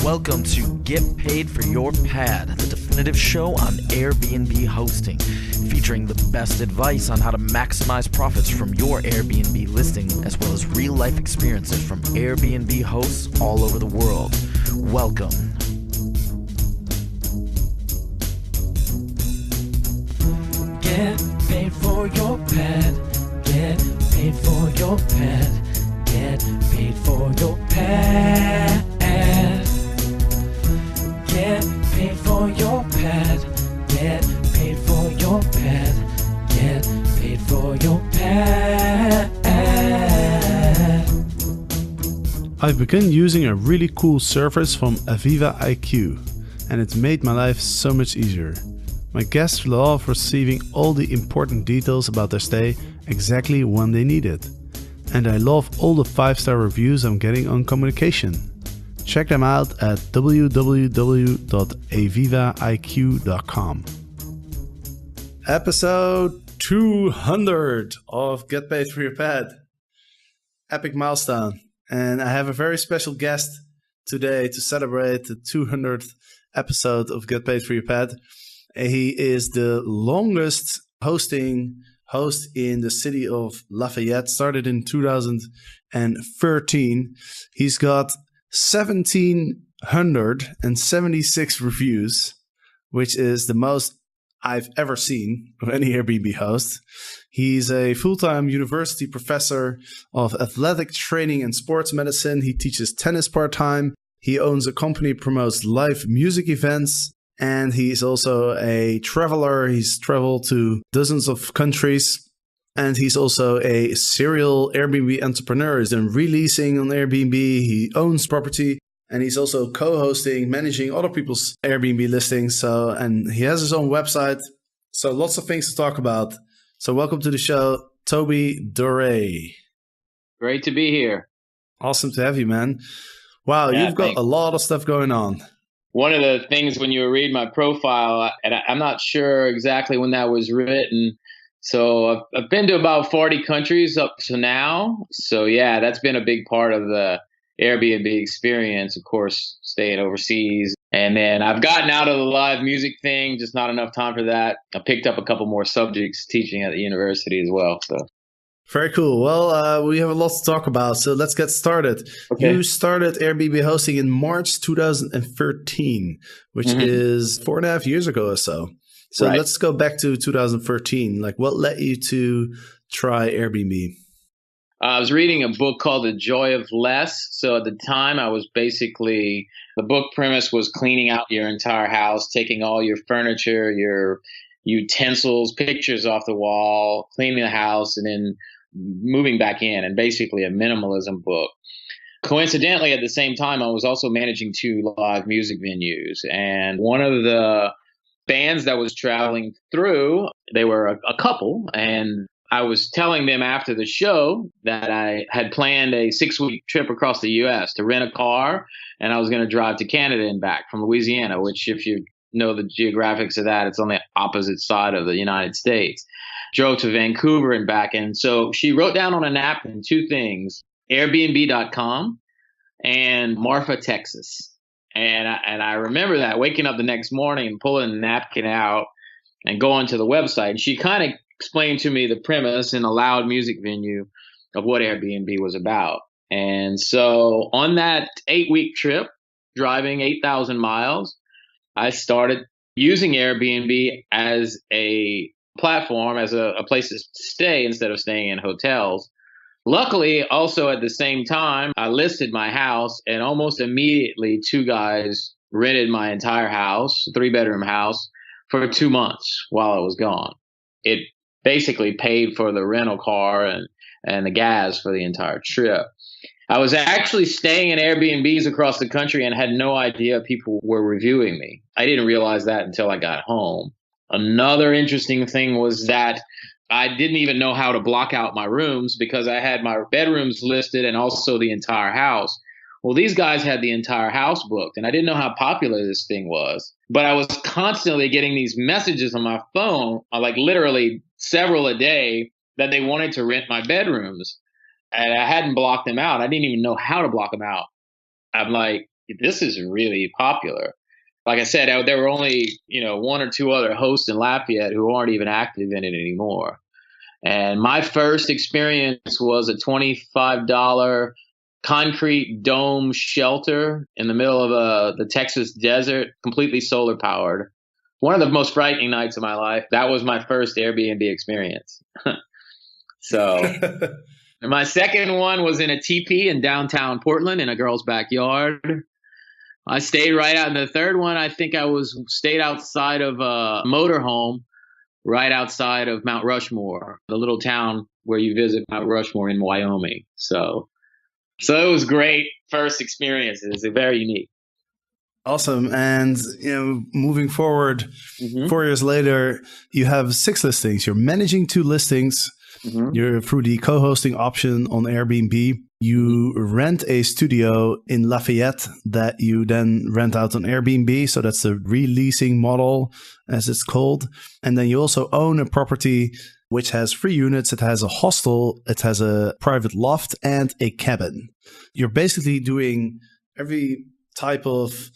Welcome to Get Paid for Your Pad, the definitive show on Airbnb hosting, featuring the best advice on how to maximize profits from your Airbnb listing, as well as real-life experiences from Airbnb hosts all over the world. Welcome. Get paid for your pad. Get paid for your pad. Get paid for your pad. Get paid for your pad. Get paid for your pad. Get paid for your pad. I've begun using a really cool service from Aviva IQ, and it's made my life so much easier. My guests love receiving all the important details about their stay exactly when they need it. And I love all the 5-star reviews I'm getting on communication. Check them out at www.avivaiq.com. Episode 200 of Get Paid for Your Pad. Epic milestone. And I have a very special guest today to celebrate the 200th episode of Get Paid for Your Pad. He is the longest host in the city of Lafayette, started in 2013. He's got 1,776 reviews, which is the most I've ever seen of any Airbnb host. He's a full-time university professor of athletic training and sports medicine. He teaches tennis part-time. He owns a company that promotes live music events. And he's also a traveler. He's traveled to dozens of countries. And he's also a serial Airbnb entrepreneur. He's done re-leasing on Airbnb. He owns property. And he's also co-hosting, managing other people's Airbnb listings. And he has his own website. So lots of things to talk about. So welcome to the show, Toby Doré. Great to be here. Awesome to have you, man. Wow, yeah, you've got a lot of stuff going on. One of the things when you read my profile, and I'm not sure exactly when that was written. So I've been to about 40 countries up to now. So yeah, that's been a big part of the Airbnb experience, of course, staying overseas. And then I've gotten out of the live music thing, just not enough time for that. I picked up a couple more subjects teaching at the university as well. So very cool. Well, we have a lot to talk about, so let's get started. Okay. You started Airbnb hosting in March 2013, which is 4.5 years ago or so. So right. Let's go back to 2013. Like, what led you to try Airbnb? I was reading a book called The Joy of Less. So at the time, I was basically, the book premise was cleaning out your entire house, taking all your furniture, your utensils, pictures off the wall, cleaning the house, and then moving back in, and basically a minimalism book. Coincidentally, at the same time, I was also managing 2 live music venues. And one of the bands that was traveling through, they were a couple, and I was telling them after the show that I had planned a 6-week trip across the U.S. to rent a car, and I was going to drive to Canada and back from Louisiana, which if you know the geographics of that, it's on the opposite side of the United States. Drove to Vancouver and back. And so she wrote down on a napkin 2 things, Airbnb.com and Marfa, Texas. And I remember that, waking up the next morning and pulling the napkin out and going to the website. And she kind of explained to me the premise in a loud music venue of what Airbnb was about. And so on that 8-week trip, driving 8,000 miles, I started using Airbnb as a platform, as a place to stay instead of staying in hotels. Luckily, also at the same time, I listed my house, and almost immediately 2 guys rented my entire house, 3-bedroom house, for 2 months while I was gone. It basically paid for the rental car and the gas for the entire trip. I was actually staying in Airbnbs across the country and had no idea people were reviewing me. I didn't realize that until I got home. Another interesting thing was that I didn't even know how to block out my rooms because I had my bedrooms listed and also the entire house. Well, these guys had the entire house booked, and I didn't know how popular this thing was. But I was constantly getting these messages on my phone, like literally several a day, that they wanted to rent my bedrooms. And I hadn't blocked them out. I didn't even know how to block them out. I'm like, this is really popular. Like I said, there were only, one or two other hosts in Lafayette who aren't even active in it anymore. And my first experience was a $25 concrete dome shelter in the middle of the Texas desert, completely solar powered. One of the most frightening nights of my life. That was my first Airbnb experience. So my second one was in a teepee in downtown Portland in a girl's backyard. I stayed right out in the third one. I think stayed outside of a motorhome right outside of Mount Rushmore, the little town where you visit Mount Rushmore in Wyoming. So it was great first experiences. They're very unique. Awesome. And, moving forward, 4 years later, you have 6 listings. You're managing 2 listings. You're through the co-hosting option on Airbnb. You rent a studio in Lafayette that you then rent out on Airbnb. So that's the re-leasing model, as it's called. And then you also own a property which has 3 units. It has a hostel, it has a private loft, and a cabin. You're basically doing every type of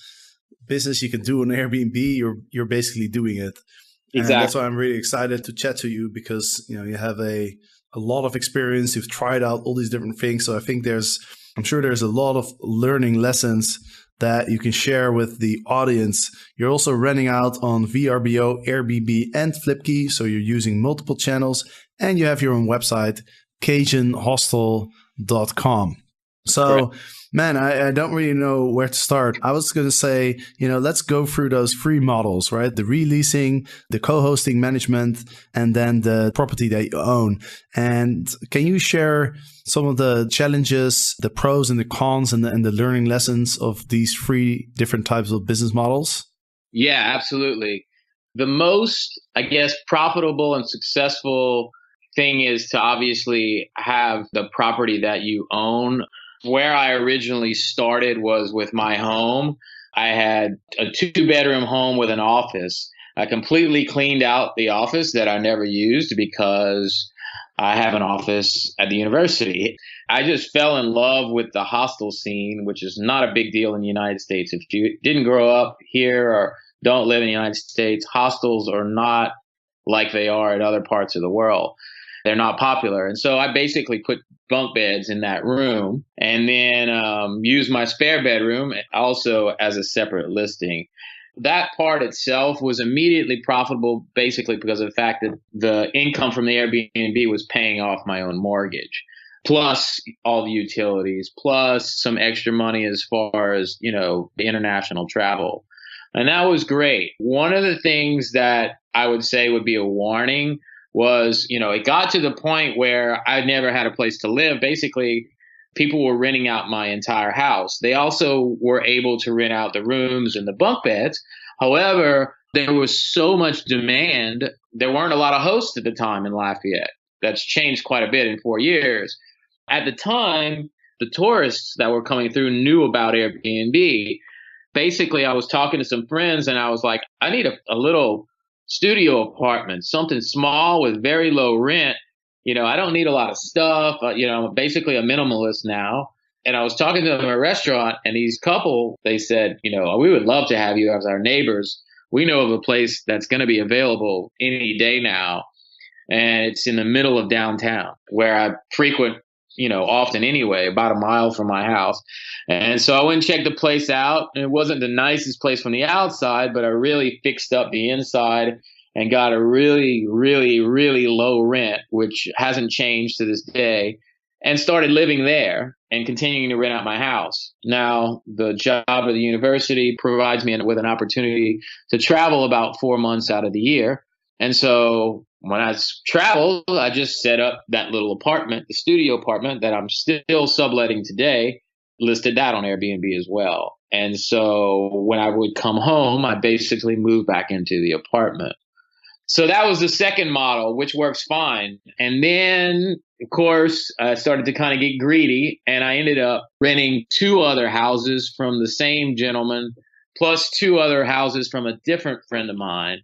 business you can do on Airbnb. You're basically doing it. Exactly. And that's why I'm really excited to chat to you, because you have a lot of experience. You've tried out all these different things. So I think I'm sure there's a lot of learning lessons that you can share with the audience. You're also renting out on VRBO, Airbnb, and Flipkey. So you're using multiple channels, and you have your own website, CajunHostel.com. So, Correct. Man, I don't really know where to start. I was going to say, let's go through those 3 models, right? The releasing, the co-hosting management, and then the property that you own. And can you share some of the challenges, the pros and the cons, and the learning lessons of these 3 different types of business models? Yeah, absolutely. The most, I guess, profitable and successful thing is to obviously have the property that you own. Where I originally started was with my home. I had a 2-bedroom home with an office. I completely cleaned out the office that I never used because I have an office at the university. I just fell in love with the hostel scene, which is not a big deal in the United States. If you didn't grow up here or don't live in the United States, hostels are not like they are in other parts of the world. They're not popular. And so I basically put bunk beds in that room and then used my spare bedroom also as a separate listing. That part itself was immediately profitable, basically because of the fact that the income from the Airbnb was paying off my own mortgage, plus all the utilities, plus some extra money as far as, the international travel. And that was great. One of the things that I would say would be a warning was, it got to the point where I never had a place to live. Basically, people were renting out my entire house. They also were able to rent out the rooms and the bunk beds. However, there was so much demand. There weren't a lot of hosts at the time in Lafayette. That's changed quite a bit in 4 years. At the time, the tourists that were coming through knew about Airbnb. Basically, I was talking to some friends and I was like, I need a little studio apartment, something small with very low rent. I don't need a lot of stuff. I'm basically a minimalist now. And I was talking to them at a restaurant, and these couple, they said, we would love to have you as our neighbors. We know of a place that's going to be available any day now. And it's in the middle of downtown where I frequent, often anyway, about a mile from my house. And so I went and checked the place out. And it wasn't the nicest place from the outside, but I really fixed up the inside and got a really, really, really low rent, which hasn't changed to this day, and started living there and continuing to rent out my house. Now, the job at the university provides me with an opportunity to travel about 4 months out of the year. And so when I traveled, I just set up that little apartment, the studio apartment that I'm still subletting today, listed that on Airbnb as well. And so when I would come home, I basically moved back into the apartment. So that was the second model, which works fine. And then, of course, I started to kind of get greedy, and I ended up renting 2 other houses from the same gentleman, plus 2 other houses from a different friend of mine.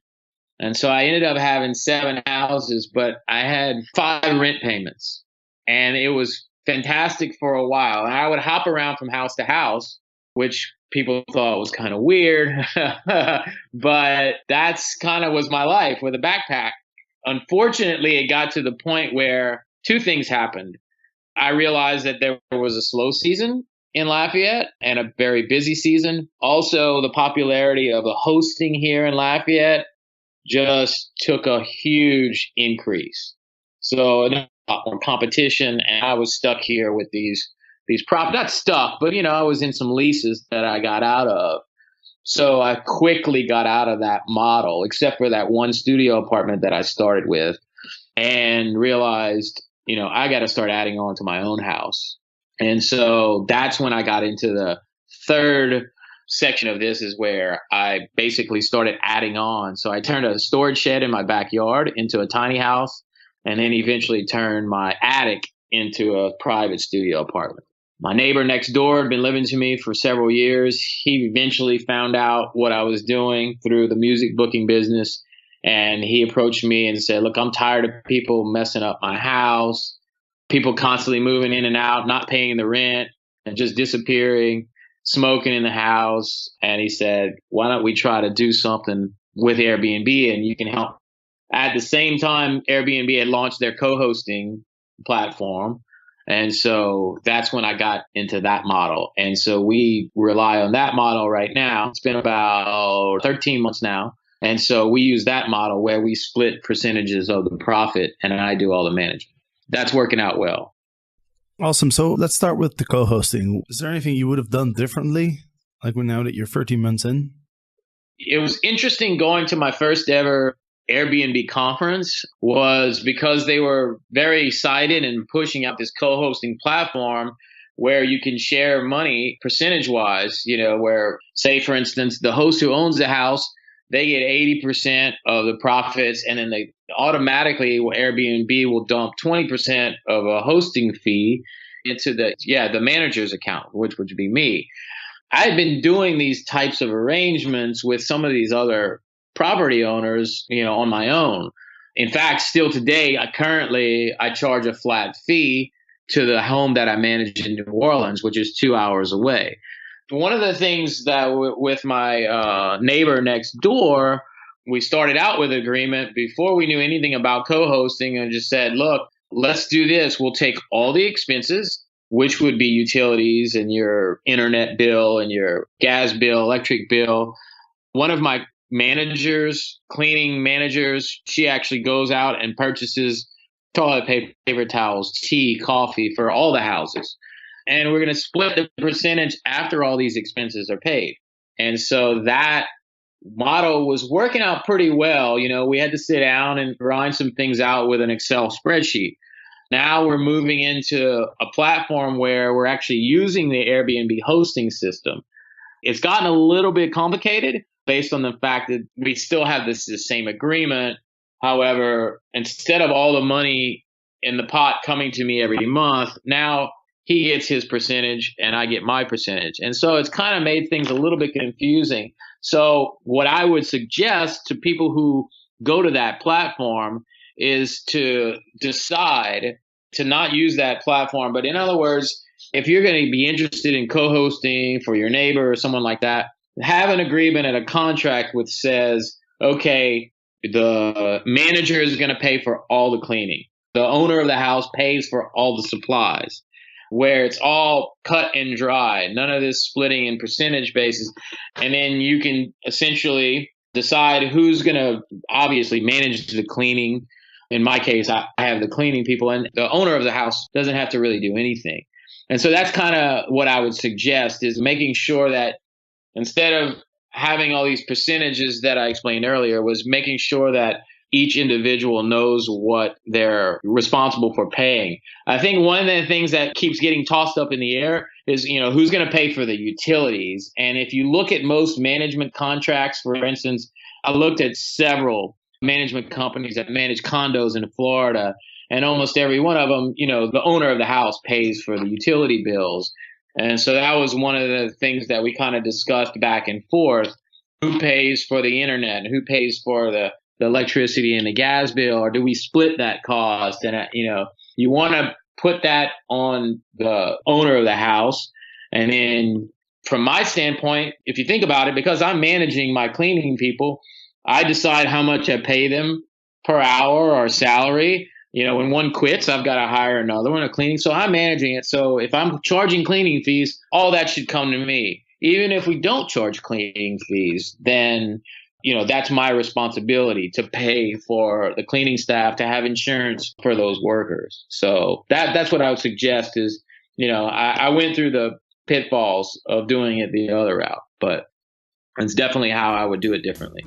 And so I ended up having 7 houses, but I had 5 rent payments, and it was fantastic for a while. And I would hop around from house to house which people thought was kind of weird. But that's kind of was my life with a backpack. Unfortunately, it got to the point where two things happened. I realized that there was a slow season in Lafayette and a very busy season. Also, the popularity of the hosting here in Lafayette just took a huge increase. So a lot more competition, and I was stuck here with these not stuck, but I was in some leases that I got out of. So I quickly got out of that model, except for that one studio apartment that I started with, and realized, I got to start adding on to my own house. And so that's when I got into the third section of this, is where I basically started adding on. So I turned a storage shed in my backyard into a tiny house, and then eventually turned my attic into a private studio apartment. My neighbor next door had been living to me for several years. He eventually found out what I was doing through the music booking business. And he approached me and said, look, I'm tired of people messing up my house, people constantly moving in and out, not paying the rent and just disappearing, smoking in the house. And he said, why don't we try to do something with Airbnb and you can help. At the same time, Airbnb had launched their co-hosting platform. And so that's when I got into that model. And so we rely on that model right now. It's been about 13 months now. And so we use that model where we split percentages of the profit and I do all the management. That's working out well. Awesome. So let's start with the co-hosting. Is there anything you would have done differently, like now that you're 13 months in? It was interesting going to my first ever Airbnb conference, was because they were very excited and pushing out this co-hosting platform where you can share money percentage wise, where, say, for instance, the host who owns the house, they get 80% of the profits, and then they automatically, Airbnb will dump 20% of a hosting fee into the manager's account, which would be me. I had been doing these types of arrangements with some of these other property owners, on my own. In fact, still today, I charge a flat fee to the home that I manage in New Orleans, which is 2 hours away. One of the things that with my neighbor next door, we started out with an agreement before we knew anything about co-hosting, and just said, look, let's do this. We'll take all the expenses, which would be utilities and your internet bill and your gas bill, electric bill. One of my cleaning managers, she actually goes out and purchases toilet paper towels, tea, coffee for all the houses. And we're going to split the percentage after all these expenses are paid. And so that model was working out pretty well. We had to sit down and grind some things out with an Excel spreadsheet. Now we're moving into a platform where we're actually using the Airbnb hosting system. It's gotten a little bit complicated based on the fact that we still have the same agreement. However, instead of all the money in the pot coming to me every month, now he gets his percentage and I get my percentage. And so it's kind of made things a little bit confusing. So what I would suggest to people who go to that platform is to decide to not use that platform. But in other words, if you're going to be interested in co-hosting for your neighbor or someone like that, have an agreement and a contract which says, okay, the manager is going to pay for all the cleaning. The owner of the house pays for all the supplies, where it's all cut and dry, none of this splitting in percentage basis. And then you can essentially decide who's going to obviously manage the cleaning. In my case, I have the cleaning people, and the owner of the house doesn't have to really do anything. And so that's kind of what I would suggest, is making sure that instead of having all these percentages that I explained earlier, was making sure that each individual knows what they're responsible for paying. I think one of the things that keeps getting tossed up in the air is, who's going to pay for the utilities. And if you look at most management contracts, for instance, I looked at several management companies that manage condos in Florida, and almost every one of them, the owner of the house pays for the utility bills. And so that was one of the things that we kind of discussed back and forth. Who pays for the internet? Who pays for the electricity and the gas bill? Or do we split that cost? And, you want to put that on the owner of the house. And then from my standpoint, if you think about it, because I'm managing my cleaning people, I decide how much I pay them per hour or salary. When one quits, I've got to hire another one, a cleaning. So I'm managing it. So if I'm charging cleaning fees, all that should come to me. Even if we don't charge cleaning fees, then, that's my responsibility to pay for the cleaning staff, to have insurance for those workers. So that's what I would suggest is, I went through the pitfalls of doing it the other route, but it's definitely how I would do it differently.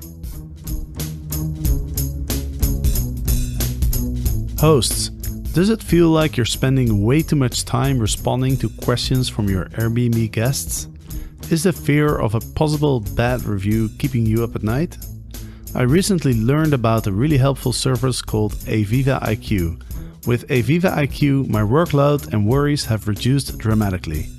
Hosts, does it feel like you're spending way too much time responding to questions from your Airbnb guests? Is the fear of a possible bad review keeping you up at night? I recently learned about a really helpful service called Aviva IQ. With Aviva IQ, my workload and worries have reduced dramatically.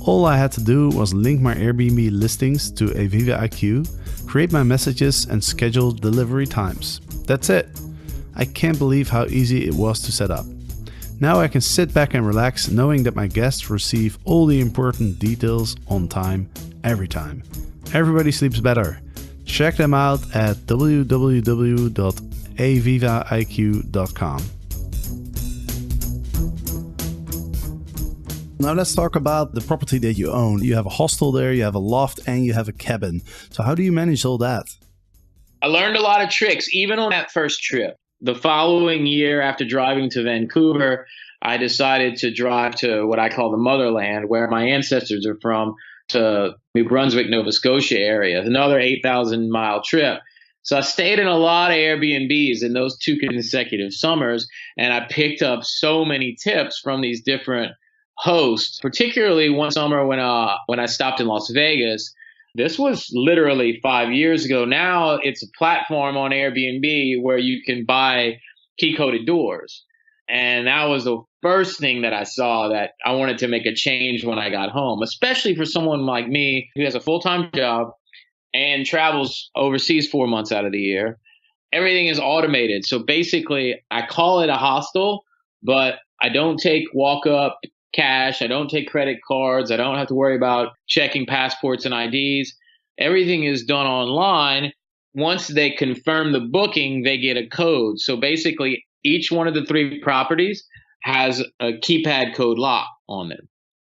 All I had to do was link my Airbnb listings to Aviva IQ, create my messages, and schedule delivery times. That's it. I can't believe how easy it was to set up. Now I can sit back and relax knowing that my guests receive all the important details on time, every time. Everybody sleeps better. Check them out at www.avivaiq.com. Now let's talk about the property that you own. You have a hostel there, you have a loft, and you have a cabin. So how do you manage all that? I learned a lot of tricks, even on that first trip. The following year, after driving to Vancouver, I decided to drive to what I call the motherland, where my ancestors are from, to New Brunswick, Nova Scotia area. Another 8,000-mile trip. So I stayed in a lot of Airbnbs in those 2 consecutive summers, and I picked up so many tips from these different hosts, particularly one summer when I stopped in Las Vegas. This was literally 5 years ago. Now it's a platform on Airbnb where you can buy key-coded doors. And that was the first thing that I saw that I wanted to make a change when I got home, especially for someone like me who has a full-time job and travels overseas 4 months out of the year. Everything is automated. So basically, I call it a hostel, but I don't take walk-up cash. I don't take credit cards. I don't have to worry about checking passports and IDs. Everything is done online. Once they confirm the booking, they get a code. So basically, each one of the 3 properties has a keypad code lock on them.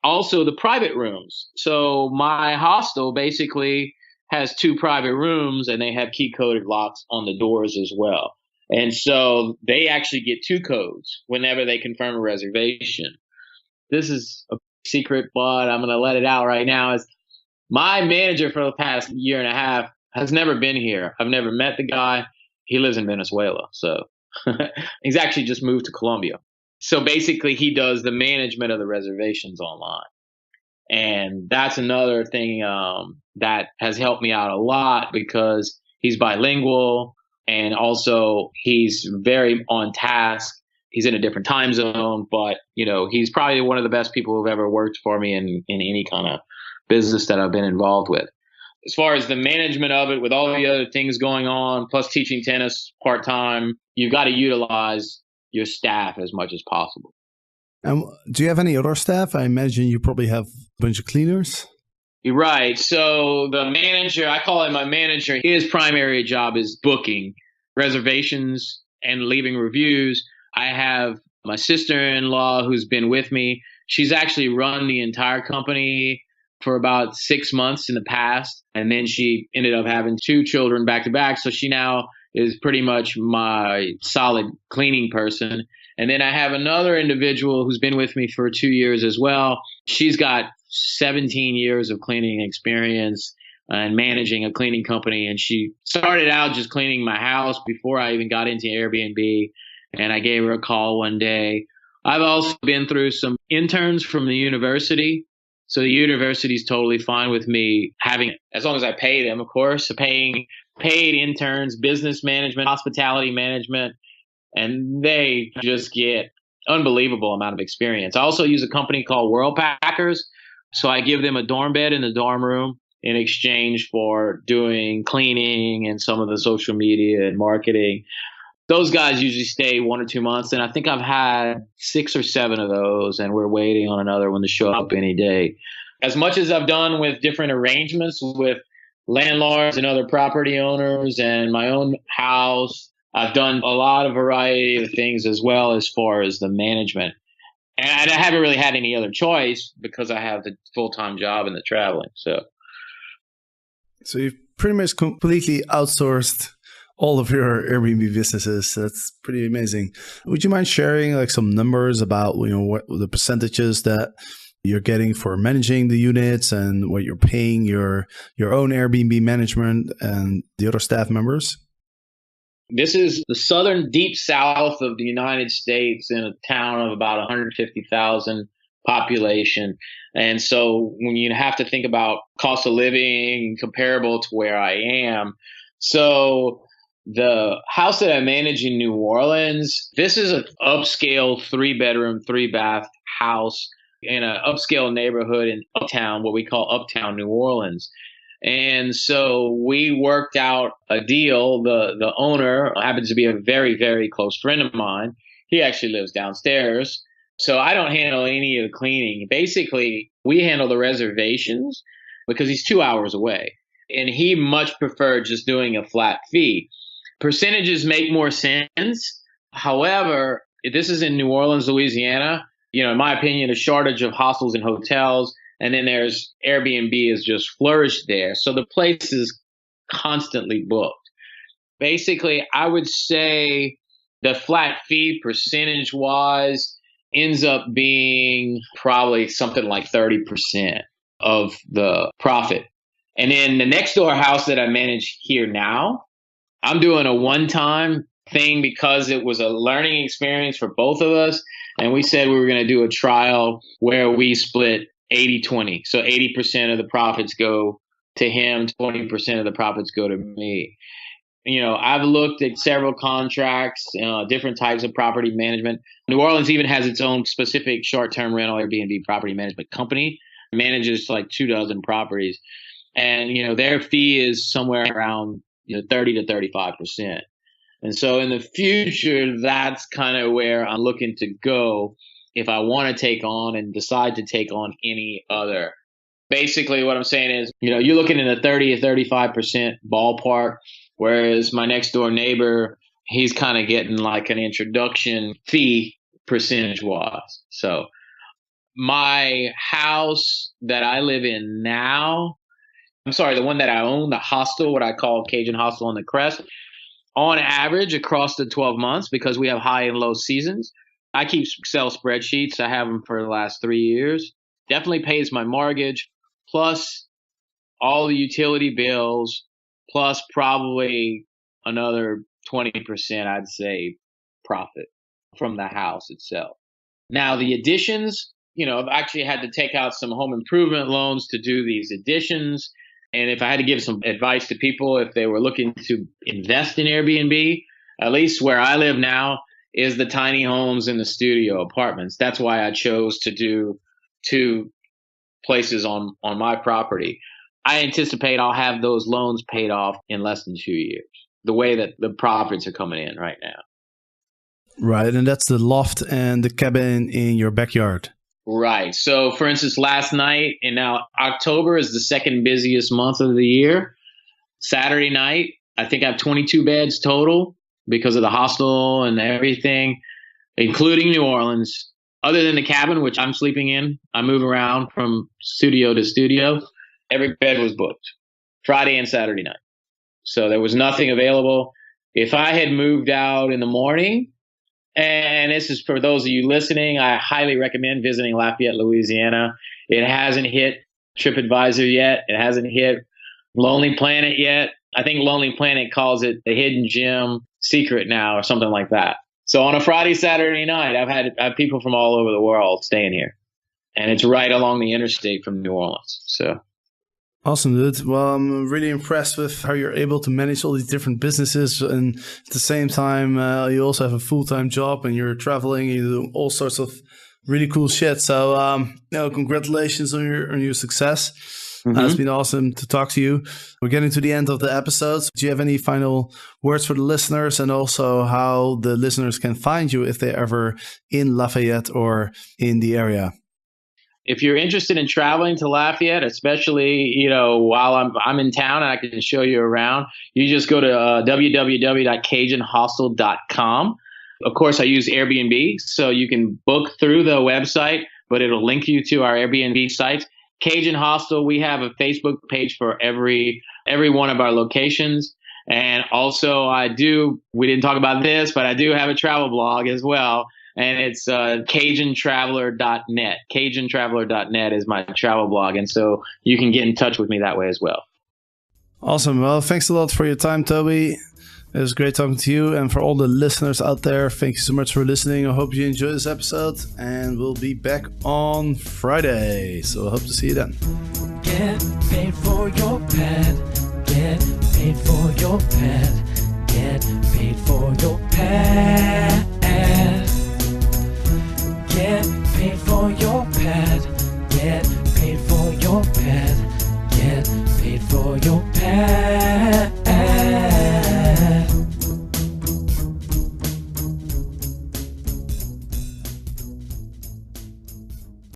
Also, the private rooms. So my hostel basically has 2 private rooms, and they have key-coded locks on the doors as well. And so they actually get 2 codes whenever they confirm a reservation. This is a secret, but I'm going to let it out right now. Is my manager for the past year and a half has never been here. I've never met the guy. He lives in Venezuela. So he's actually just moved to Colombia. So basically, he does the management of the reservations online. And that's another thing that has helped me out a lot because he's bilingual and also he's very on task. He's in a different time zone, but, he's probably one of the best people who've ever worked for me in any kind of business that I've been involved with. As far as the management of it, with all the other things going on, plus teaching tennis part-time, you've got to utilize your staff as much as possible. And do you have any other staff? I imagine you probably have a bunch of cleaners. You're right. So the manager, I call him my manager, his primary job is booking reservations and leaving reviews. I have my sister-in-law who's been with me. She's actually run the entire company for about 6 months in the past. And then she ended up having 2 children back to back. So she now is pretty much my solid cleaning person. And then I have another individual who's been with me for 2 years as well. She's got 17 years of cleaning experience and managing a cleaning company. And she started out just cleaning my house before I even got into Airbnb. And I gave her a call one day. I've also been through some interns from the university. So the university's totally fine with me having, as long as I pay them, of course, paying paid interns, business management, hospitality management, and they just get unbelievable amount of experience. I also use a company called World Packers. So I give them a dorm bed in the dorm room in exchange for doing cleaning and some of the social media and marketing. Those guys usually stay 1 or 2 months, and I think I've had 6 or 7 of those, and we're waiting on another one to show up any day. As much as I've done with different arrangements with landlords and other property owners and my own house, I've done a lot of variety of things as well as far as the management. And I haven't really had any other choice because I have the full-time job and the traveling. So you've pretty much completely outsourced all of your Airbnb businesses. That's pretty amazing. Would you mind sharing like some numbers about, what the percentages that you're getting for managing the units and what you're paying your own Airbnb management and the other staff members? This is the southern deep south of the United States in a town of about 150,000 population. And so when you have to think about cost of living comparable to where I am. So the house that I manage in New Orleans, this is an upscale 3-bedroom, 3-bath house in an upscale neighborhood in Uptown, what we call Uptown New Orleans. And so we worked out a deal. The owner happens to be a very, very close friend of mine. He actually lives downstairs. So I don't handle any of the cleaning. Basically, we handle the reservations because he's 2 hours away. And he much preferred just doing a flat fee. Percentages make more sense. However, this is in New Orleans, Louisiana. In my opinion, a shortage of hostels and hotels. And then there's Airbnb has just flourished there. So the place is constantly booked. Basically, I would say the flat fee percentage wise ends up being probably something like 30% of the profit. And then the next door house that I manage here now, I'm doing a one-time thing because it was a learning experience for both of us. And we said we were going to do a trial where we split 80-20. So 80% of the profits go to him, 20% of the profits go to me. I've looked at several contracts, different types of property management. New Orleans even has its own specific short-term rental Airbnb property management company, manages like 24 properties. And, their fee is somewhere around 30 to 35%. And so in the future, that's kind of where I'm looking to go if I want to take on and decide to take on any other. Basically, what I'm saying is, you're looking at a 30 to 35% ballpark, whereas my next door neighbor, he's kind of getting like an introduction fee percentage wise. So my house that I live in now, the one that I own, the hostel, what I call Cajun Hostel on the Crest, on average across the 12 months, because we have high and low seasons, I keep Excel spreadsheets. I have them for the last 3 years. Definitely pays my mortgage, plus all the utility bills, plus probably another 20%, I'd say, profit from the house itself. Now, the additions, I've actually had to take out some home improvement loans to do these additions. And if I had to give some advice to people, if they were looking to invest in Airbnb, at least where I live now, is the tiny homes and the studio apartments. That's why I chose to do 2 places on my property. I anticipate I'll have those loans paid off in less than 2 years, the way that the profits are coming in right now. Right. And that's the loft and the cabin in your backyard. Right. So, for instance, last night, and now October is the second busiest month of the year. Saturday night, I think I have 22 beds total because of the hostel and everything, including New Orleans. Other than the cabin, which I'm sleeping in, I move around from studio to studio. Every bed was booked Friday and Saturday night. So there was nothing available. If I had moved out in the morning, and this is for those of you listening, I highly recommend visiting Lafayette, Louisiana. It hasn't hit TripAdvisor yet. It hasn't hit Lonely Planet yet. I think Lonely Planet calls it the hidden gem secret now or something like that. So on a Friday, Saturday night, I have people from all over the world staying here. And it's right along the interstate from New Orleans. So awesome, dude. Well, I'm really impressed with how you're able to manage all these different businesses. And at the same time, you also have a full-time job and you're traveling. You do all sorts of really cool shit. So, congratulations on your success. Mm-hmm. It's been awesome to talk to you. We're getting to the end of the episode. Do you have any final words for the listeners, and also how the listeners can find you if they're ever in Lafayette or in the area? if you're interested in traveling to Lafayette, especially, while I'm in town and I can show you around, you just go to www.cajunhostel.com. Of course, I use Airbnb, so you can book through the website, but it'll link you to our Airbnb sites. Cajun Hostel, we have a Facebook page for every one of our locations. And also we didn't talk about this, but I do have a travel blog as well. And it's CajunTraveler.net. CajunTraveler.net is my travel blog. And so you can get in touch with me that way as well. Awesome. Well, thanks a lot for your time, Toby. It was great talking to you. And for all the listeners out there, thank you so much for listening. I hope you enjoyed this episode. And we'll be back on Friday. So I hope to see you then. Get paid for your pad. Get paid for your pad. Get paid for your pad. Get paid for your pad. Get paid for your pad. Get paid for your pad.